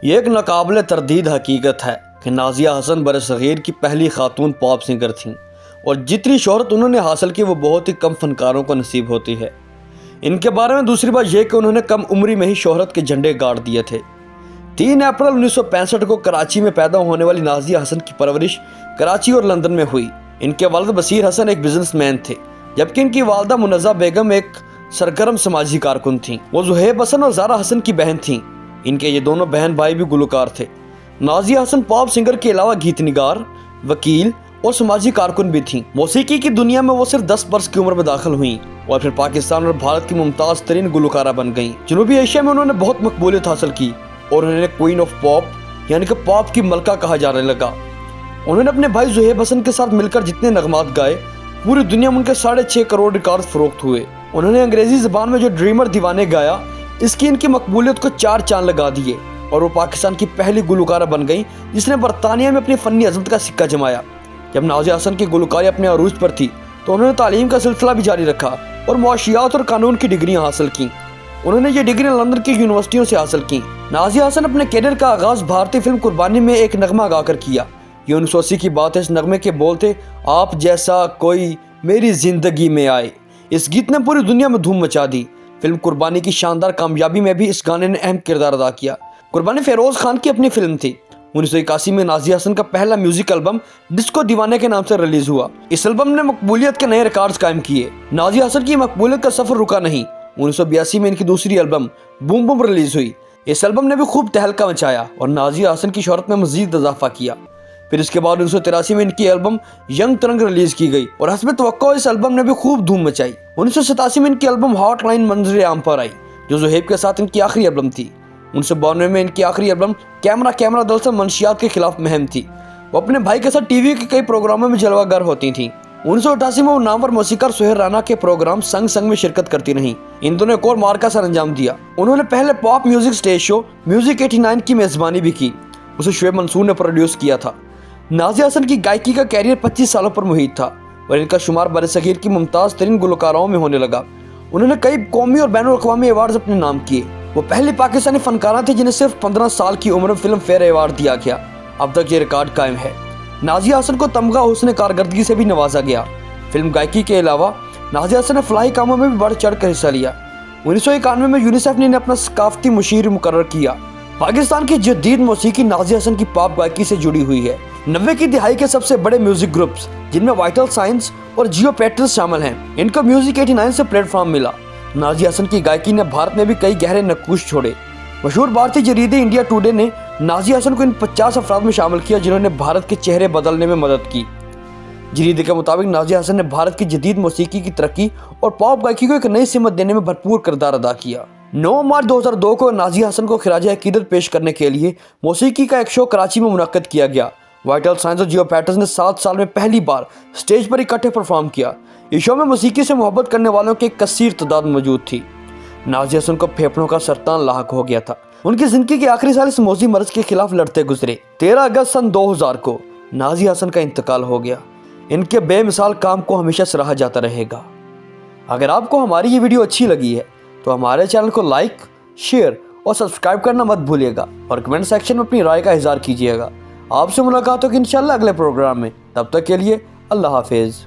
یہ ایک ناقابل تردید حقیقت ہے کہ نازیہ حسن برصغیر کی پہلی خاتون پاپ سنگر تھیں اور جتنی شہرت انہوں نے حاصل کی وہ بہت ہی کم فنکاروں کو نصیب ہوتی ہے۔ ان کے بارے میں دوسری بات یہ کہ انہوں نے کم عمری میں ہی شہرت کے جھنڈے گاڑ دیے تھے۔ 3 اپریل 1965 کو کراچی میں پیدا ہونے والی نازیہ حسن کی پرورش کراچی اور لندن میں ہوئی۔ ان کے والد بصیر حسن ایک بزنس مین تھے، جبکہ ان کی والدہ منزہ بیگم ایک سرگرم سماجی کارکن تھیں۔ وہ زہیب حسن اور زارا حسن کی بہن تھیں۔ ان کے یہ دونوں بہن بھائی بھی گلوکار تھے۔ نازیہ حسن پاپ سنگر کے علاوہ گیت نگار، وکیل اور سماجی کارکن بھی تھیں۔ موسیقی کی دنیا میں وہ صرف 10 برس کی عمر میں داخل ہوئیں اور پھر پاکستان اور بھارت کی ممتاز ترین گلوکارہ بن گئیں۔ جنوبی ایشیا میں انہوں نے بہت مقبولیت حاصل کی اور انہیں کوئین آف پاپ یعنی کہ پاپ کی ملکہ کہا جانے لگا۔ انہوں نے اپنے بھائی زہیب حسن کے ساتھ مل کر جتنے نغمات گائے، پوری دنیا میں ان کے 6.5 کروڑ ریکارڈ فروخت ہوئے۔ انہوں نے انگریزی زبان میں جو ڈریمر دیوانے گایا، اس کی ان کی مقبولیت کو 4 چاند لگا دیے اور وہ پاکستان کی پہلی گلوکارہ بن گئی جس نے برطانیہ میں اپنی فنی عظمت کا سکہ جمایا۔ جب نازیہ حسن کی گلوکاری اپنے عروج پر تھی تو انہوں نے تعلیم کا سلسلہ بھی جاری رکھا اور معاشیات اور قانون کی ڈگریاں حاصل کیں۔ انہوں نے یہ ڈگریاں لندن کی یونیورسٹیوں سے حاصل کیں۔ نازیہ حسن اپنے کیریئر کا آغاز بھارتی فلم قربانی میں ایک نغمہ گا کر کیا۔ یہ 1980 کی بات ہے۔ اس نغمے کے بول تھے، آپ جیسا کوئی میری زندگی میں آئے۔ اس گیت نے پوری دنیا میں دھوم مچا دی۔ فلم قربانی کی شاندار کامیابی میں بھی اس گانے نے اہم کردار ادا کیا۔ قربانی فیروز خان کی اپنی فلم تھی۔ 1981 میں نازیہ حسن کا پہلا میوزک البم ڈسکو دیوانے کے نام سے ریلیز ہوا۔ اس البم نے مقبولیت کے نئے ریکارڈز قائم کیے۔ نازیہ حسن کی مقبولیت کا سفر رکا نہیں۔ 1982 میں ان کی دوسری البم بوم بوم ریلیز ہوئی۔ اس البم نے بھی خوب تہلکہ مچایا اور نازیہ حسن کی شہرت میں مزید اضافہ کیا۔ پھر اس کے بعد 1983 میں ان کی البم ینگ ترنگ ریلیز کی گئی اور حسب توقع اس البم نے بھی خوب دھوم مچائی۔ 1987 میں ان کی البم ہاٹ لائن منظر عام پر آئی، جو زہیب کے ساتھ ان کی آخری البم تھی۔ 1992 میں ان کی آخری البم کیمرہ کیمرہ دراصل منشیات کے خلاف مہم تھی۔ وہ اپنے بھائی کے ساتھ ٹی وی کے کئی پروگراموں میں جلوہ گر ہوتی تھیں۔ 1988 میں وہ نامور موسیقار سہیر رانا کے پروگرام سنگ سنگ میں شرکت کرتی رہیں۔ ان دونوں ایک اور مارکا سر انجام دیا۔ انہوں نے پہلے pop music stage show music 89 کی میزبانی بھی کی۔ اسے شعیب منصور نے پروڈیوس کیا تھا۔ نازیہ حسن کی گائیکی کا کیریئر 25 سالوں پر محیط تھا اور ان کا شمار برصغیر کی ممتاز ترین گلوکاروں میں ہونے لگا۔ انہوں نے کئی قومی اور بین الاقوامی ایوارڈز اپنے نام کیے۔ وہ پہلی پاکستانی فنکارہ تھی جنہیں صرف 15 سال کی عمر میں فلم فیئر ایوارڈ دیا گیا۔ اب تک یہ ریکارڈ قائم ہے۔ نازیہ حسن کو تمغہ حسن کارکردگی سے بھی نوازا گیا۔ فلم گائیکی کے علاوہ نازیہ حسن نے فلاحی کاموں میں بھی بڑھ چڑھ کر حصہ لیا۔ 1991 میں یونیسیف نے انہیں اپنا ثقافتی مشیر مقرر کیا۔ پاکستان کی جدید موسیقی نازیہ حسن کی پاپ گائیکی سے جڑی ہوئی ہے۔ 90 کی دہائی کے سب سے بڑے میوزک گروپس جن میں وائٹل سائنس اور جیو پیٹرز شامل ہیں، ان کو میوزک 89 سے پلیٹ فارم ملا۔ نازیہ حسن کی گائیکی نے بھارت میں بھی کئی گہرے نقوش چھوڑے۔ مشہور بھارتی جریدے انڈیا ٹوڈے نے نازیہ حسن کو ان 50 افراد میں شامل کیا جنہوں نے بھارت کے چہرے بدلنے میں مدد کی۔ جریدے کے مطابق نازیہ حسن نے بھارت کی جدید موسیقی کی ترقی اور پاپ گائیکی کو ایک نئی سمت دینے میں بھرپور کردار ادا کیا۔ 9 مارچ 2002 کو نازیہ حسن کو خراج عقیدت پیش کرنے کے لیے موسیقی کا ایک شو کراچی میں منعقد کیا گیا۔ وائٹل سائنس اور جیو پیٹرز نے 7 سال میں پہلی بار سٹیج پر اکٹھے پرفارم کیا۔ اس شو میں موسیقی سے محبت کرنے والوں کی ایک کثیر تعداد موجود تھی۔ نازیہ حسن کو پھیپھڑوں کا سرطان لاحق ہو گیا تھا۔ ان کی زندگی کے آخری سال اس موذی مرض کے خلاف لڑتے گزرے۔ 13 اگست سن 2000 کو نازیہ حسن کا انتقال ہو گیا۔ ان کے بے مثال کام کو ہمیشہ سراہا جاتا رہے گا۔ اگر آپ کو ہماری یہ ویڈیو اچھی لگی ہے تو ہمارے چینل کو لائک، شیئر اور سبسکرائب کرنا مت بھولیے گا اور کمنٹ سیکشن میں اپنی رائے کا اظہار کیجیے گا۔ آپ سے ملاقات ہوگی انشاءاللہ اگلے پروگرام میں۔ تب تک کے لیے اللہ حافظ۔